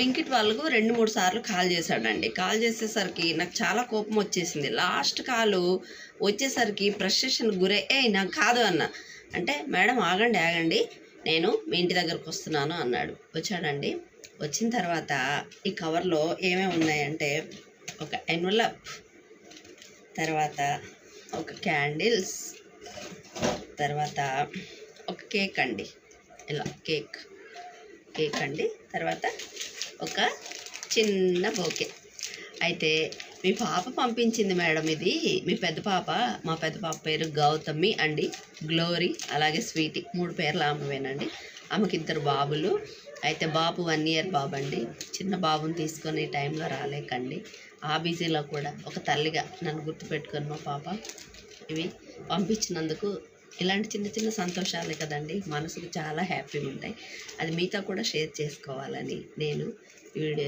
Blinkit వాళ్ళకు 2-3 సార్లు call చేశాడండి. కాల్ చేసేసరికి నాకు చాలా కోపం వచ్చేసింది. లాస్ట్ కాలు వచ్చేసరికి ఫ్రస్ట్రేషన్ గురై నాకు కాదు అన్న అంటే, మేడం ఆగండి నేను మీ ఇంటి దగ్గరకు వస్తున్నాను అన్నాడు. వచ్చాడండి. వచ్చిన తర్వాత ఈ కవర్లో ఏమేమి ఉన్నాయంటే ఒక ఎన్వలప్, తర్వాత ఒక క్యాండిల్స్, తర్వాత ఒక కేక్ అండి, ఇలా కేక్ అండి, తర్వాత ఒక చిన్న బొకే. అయితే మీ పాప పంపించింది మేడం, ఇది మీ పెద్ద పాప, మా పెద్ద పాప పేరు గౌతమి అండి, గ్లోరీ అలాగే స్వీటీ, 3 పేర్లు ఆమెవేనండి. ఆమెకి 2 బాబులు. అయితే బాబు 1 ఇయర్ బాబు అండి. చిన్న బాబుని తీసుకొని ఈ టైంలో రాలేకండి. ఆ బిజీలో కూడా ఒక తల్లిగా నన్ను గుర్తుపెట్టుకొని మా పాప ఇవి పంపించినందుకు, ఇలాంటి చిన్న చిన్న సంతోషాలే కదండి మనసుకు చాలా హ్యాపీగా ఉంటాయి. అది మీతో కూడా షేర్ చేసుకోవాలని నేను ఈ వీడియో